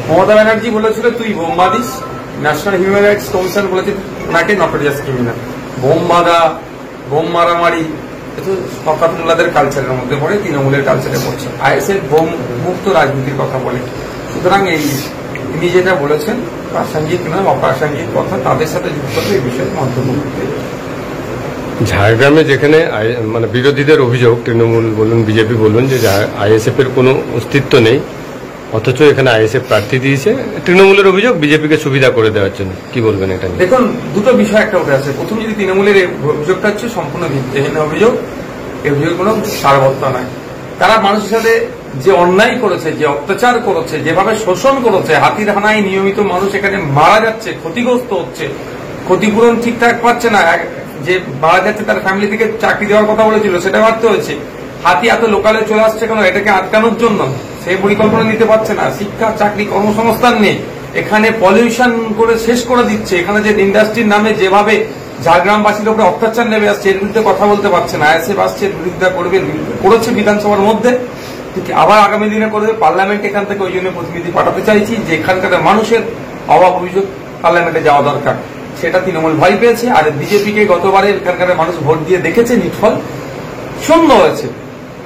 মমতা ব্যানার্জি বলেছিল তুই বোম বাঁধিস, ন্যাশনাল হিউম্যান রাইটস কমিশন বলেছে ওনাকে নটোরিয়াস ক্রিমিনাল। বোম বাঁধা, বোম মারামারি শওকতুল্লাহদের কালচারের মধ্যে পড়ে, তৃণমূলের কালচারে পড়ছে। আইএসএফ বোম মুক্ত রাজনীতির কথা বলে। সুতরাং এই তিনি যেটা বলেছেন প্রাসঙ্গিক নয়, অপ্রাসঙ্গিক কথা, তাদের সাথে যুক্ত করে এই বিষয়ে মন্তব্য করতে। ঝাড়গ্রামে যেখানে মানে বিরোধীদের অভিযোগ, তৃণমূল বলুন বিজেপি বলুন, যে আইএসএফ এর কোনো অস্তিত্ব নেই, অথচ এখানে আইএসএফ প্রার্থী দিয়েছে, তৃণমূলের অভিযোগ বিজেপিকে সুবিধা করে দেওয়ার জন্য, কি বলবেন এটা নিয়ে? দেখুন, দুটো বিষয় একটা উঠে আসে। প্রথম, যদি তৃণমূলের অভিযোগটা হচ্ছে সম্পূর্ণ ভিত্তিহীন অভিযোগ, এই অভিযোগগুলো সারবত্তা নয়। তারা মানুষের সাথে যে অন্যায় করেছে, যে অত্যাচার করেছে, যেভাবে শোষণ করেছে, হাতির হানায় নিয়মিত মানুষ এখানে মারা যাচ্ছে, ক্ষতিগ্রস্ত হচ্ছে, ক্ষতিপূরণ ঠিকঠাক পাচ্ছে না, যে মারা যাচ্ছে তার ফ্যামিলি থেকে চাকরি দেওয়ার কথা বলেছিল সেটা মারতে হয়েছে, হাতি এত লোকালে চলে আসছে কেন, এটাকে আটকানোর জন্য, সেই পরিকল্পনা নিতে পারছে না, শিক্ষা, চাকরি, কর্মসংস্থান নেই, এখানে পলিউশন করে শেষ করে দিচ্ছে, এখানে যে ইন্ডাস্ট্রির নামে যেভাবে ঝাড়গ্রামবাসীর উপরে অত্যাচার নেমে আসছে, এর বিরুদ্ধে কথা বলতে পারছে না। আইএসএফ আসছে, বিরোধিতা করেছে বিধানসভার মধ্যে, আবার আগামী দিনে করবে পার্লামেন্ট। এখান থেকে ওই জন্য প্রতিনিধি পাঠাতে চাইছি যে এখানকার মানুষের অভাব অভিযোগ পার্লামেন্টে যাওয়া দরকার, সেটা তৃণমূল ভয় পেয়েছে। আর বিজেপিকে গতবারে এখানকার মানুষ ভোট দিয়ে দেখেছে, নিষ্ফল, শূন্য হয়েছে,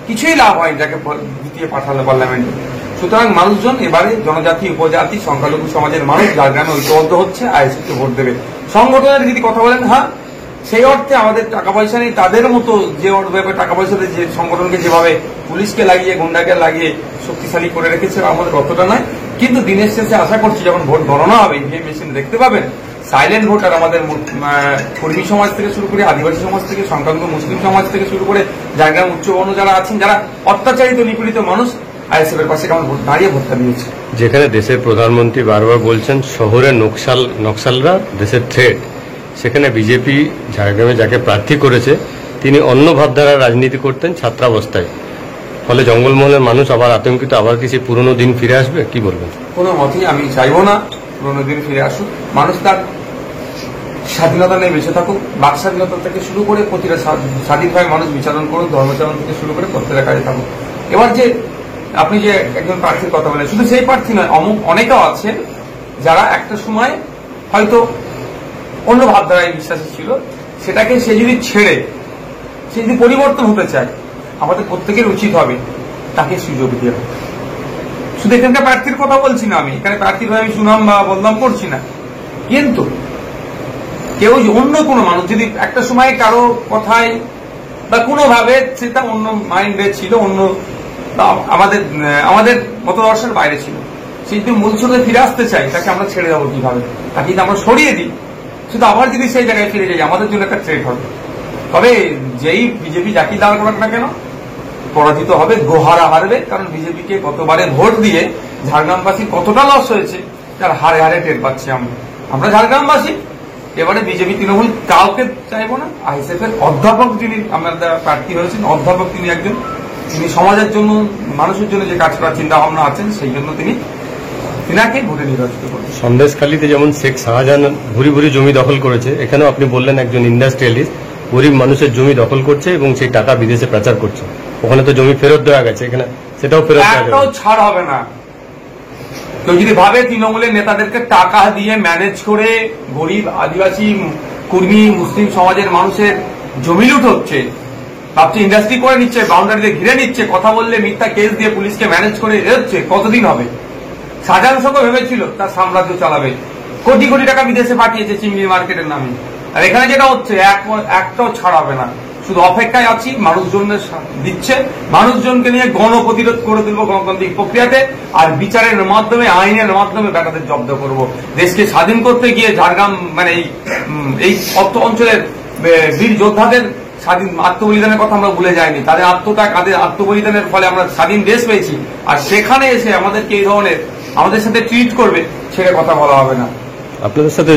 কিছুই লাভ হয়নি যাকে দ্বিতীয় পাঠালো পার্লামেন্টে। সুতরাং মানুষজন এবারে জনজাতি, উপজাতি, সংখ্যালঘু সমাজের মানুষ ঝাড়গ্রামে ঐক্যবদ্ধ হচ্ছে, আইএসএফকে ভোট দেবে। সংগঠনের যদি কথা বলেন, হ্যাঁ, সেই অর্থে আমাদের টাকা পয়সা নেই, তাদের মতো যে ব্যাপারে টাকা পয়সা যে সংগঠনকে যেভাবে পুলিশকে লাগিয়ে, গুন্ডাকে লাগিয়ে শক্তিশালী করে রেখেছে, আমাদের অতটা নয়। কিন্তু দিনের শেষে আশা করছি যখন ভোট গণনা হবে, ইভিএম মেশিন দেখতে পাবেন, সাইলেন্ট ভোটার আমাদের কর্মী সমাজ থেকে শুরু করে, আদিবাসী সমাজ থেকে, সংখ্যালঘু মুসলিম সমাজ থেকে শুরু করে, ঝাড়গ্রাম উচ্চবর্ণ যারা আছেন, যারা অত্যাচারিত, নিপীড়িত মানুষ, আইএসএফ এর পাশে কেমন দাঁড়িয়ে ভোটটা দিয়েছে। যেখানে দেশের প্রধানমন্ত্রী বারবার বলছেন শহরে নকশালরা দেশের থ্রেট, সেখানে বিজেপি ঝাড়গ্রামে যাকে প্রার্থী করেছে তিনি অন্য ভাবধারার রাজনীতি করতেন ছাত্রাবস্থায়, ফলে জঙ্গলমহলের মানুষ আবার আতঙ্কিত, আবার কিছু পুরনো দিন ফিরে আসবে, কি বলবেন? কোনো মতেই আমি চাইবো না পুরনো দিন ফিরে আসুক। মানুষ তার স্বাধীনতা নিয়ে বেঁচে থাকুক, বাক স্বাধীনতা থেকে শুরু করে প্রতিটা স্বাধীনভাবে মানুষ বিচারণ করুক, ধর্মচারণ থেকে শুরু করে প্রত্যেকটা কাজে থাকুক। এবার যে আপনি যে একজন প্রার্থীর কথা বলেন, শুধু সেই প্রার্থী নয়, অনেকেও আছে যারা একটা সময় হয়তো অন্য ভাবধারায় বিশ্বাসী ছিল, সেটাকে সে যদি ছেড়ে, সে যদি পরিবর্তন হতে চায়, আমাদের প্রত্যেকের উচিত হবে তাকে সুযোগ দেওয়া। শুধু এখানকার প্রার্থীর কথা বলছি না, আমি এখানে প্রার্থীর আমি সুনাম বা বদনাম করছি না, কিন্তু কেউ অন্য কোনো মানুষ যদি একটা সময় কারো কথায় বা কোনোভাবে সেটা অন্য মাইন্ডে ছিল, অন্য আমাদের মতদর্শের বাইরে ছিল, সে যদি মূল স্রোতে ফিরে আসতে চাই, তাকে আমরা ছেড়ে যাবো কিভাবে? তাকে যদি আমরা সরিয়ে দিই, শুধু আবার যদি সেই জায়গায় ফিরে যাই, আমাদের জন্য একটা থ্রেট হবে। তবে যেই বিজেপি যাকে দাঁড় করাক না কেন, পরাজিত হবে, গোহারা হারবে। কারণ বিজেপিকে গতবারে ভোট দিয়ে ঝাড়গ্রামবাসী কতটা লস হয়েছে তার হারে হারে টের পাচ্ছি আমরা ঝাড়গ্রামবাসী। এবারে বিজেপি তৃণমূল কাউকে চাইবো না। আইএসএফ এর অধ্যাপক যিনি আমাদের প্রার্থী হয়েছেন, অধ্যাপক তিনি একজন, তিনি সমাজের জন্য, মানুষের জন্য যে কাজ করার চিন্তা ভাবনা আছেন, সেই জন্য তিনাকে ভোটে নির্বাচিত করেন। সন্দেশখালীতে যেমন শেখ শাহজাহান ভুরি ভুরি জমি দখল করেছে, এখানেও আপনি বললেন একজন ইন্ডাস্ট্রিয়ালিস্ট গরিব মানুষের জমি দখল করছে এবং সেই টাকা বিদেশে পাচার করছে। ওখানে তো জমি ফেরত দেওয়া গেছে, এখানে সেটাও ফেরত দেওয়া একটাও ছাড় হবে না। কেউ যদি ভাবে তৃণমূলের নেতাদেরকে টাকা দিয়ে ম্যানেজ করে গরিব, আদিবাসী, কর্মী, মুসলিম সমাজের মানুষের জমি লুট হচ্ছে, ভাবছে ইন্ডাস্ট্রি করে নিচ্ছে, বাউন্ডারিতে ঘিরে নিচ্ছে, কথা বললে মিথ্যা কেস দিয়ে পুলিশকে ম্যানেজ করে এরচ্ছে, কতদিন হবে? শাহজাহান সঙ্গে ভেবেছিল তার সাম্রাজ্য চালাবে, কোটি কোটি টাকা বিদেশে পাঠিয়েছে চিংড়ি মার্কেটের নামে। আর এখানে যেটা হচ্ছে, একটাও ছাড় হবে না। শুধু অপেক্ষায় আছি, মানুষজন দিচ্ছে, মানুষজনকে নিয়ে গণপ্রতিরোধ করে তুলবো গণতান্ত্রিক প্রক্রিয়াতে, আর বিচারের মাধ্যমে, আইনের মাধ্যমে বেটাদের জব্দ করব। দেশকে স্বাধীন করতে গিয়ে ঝাড়গ্রাম মানে এই অঞ্চলের বীর যোদ্ধাদের স্বাধীন আত্মবলিদানের কথা আমরা ভুলে যাইনি। তাদের আত্মত্যাগ, তাদের আত্মবলিদানের ফলে আমরা স্বাধীন দেশ পেয়েছি। আর সেখানে এসে আমাদেরকে এই ধরনের আমাদের সাথে ট্রিট করবে, সেটা কথা বলা হবে না। আপনাদের সাথে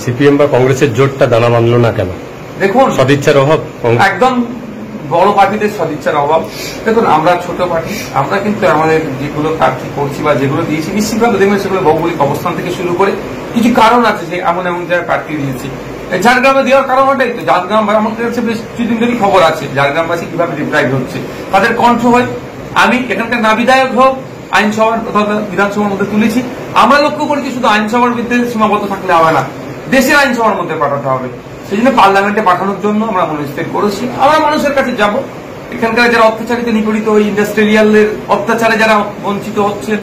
সিপিএম বা কংগ্রেসের জোটটা দানা বাঁধলো না কেন? দেখুন, সদিচ্ছার অভাব, একদম বড় পার্টিদের সদিচ্ছার অভাব। দেখুন, আমরা ছোট পার্টি, আমরা কিন্তু আমাদের যেগুলো প্রার্থী করছি বা যেগুলো দিয়েছি, নিশ্চিতভাবে দেখবেন সেগুলো ভৌগোলিক অবস্থান থেকে শুরু করে কিছু কারণ আছে যে এমন এমন জায়গায় প্রার্থী দিয়েছি। ঝাড়গ্রামে দেওয়ার কারণ ওটাই তো, ঝাড়গ্রাম আমাদের কাছে বেশ কিছুদিন ধরেই খবর আছে ঝাড়গ্রামবাসী কিভাবে ডিপ্রাইভ হচ্ছে, তাদের কণ্ঠ হয়। আমি এখানকার না বিধায়ক হোক আইনসভার তথা বিধানসভার মধ্যে তুলেছি। আমরা লক্ষ্য করেছি শুধু আইনসভার বিরুদ্ধে সীমাবদ্ধ থাকলে হবে না, দেশের আইনসভার মধ্যে পাঠাতে হবে। সেই জন্য পার্লামেন্টে পাঠানোর জন্য আমরা মনস্থির করেছি। আমরা মানুষের কাছে যাব, এখানকার যারা অত্যাচারিত নিপীড়িত, ওই ইন্ডাস্ট্রিয়ালের অত্যাচারে যারা বঞ্চিত হচ্ছে,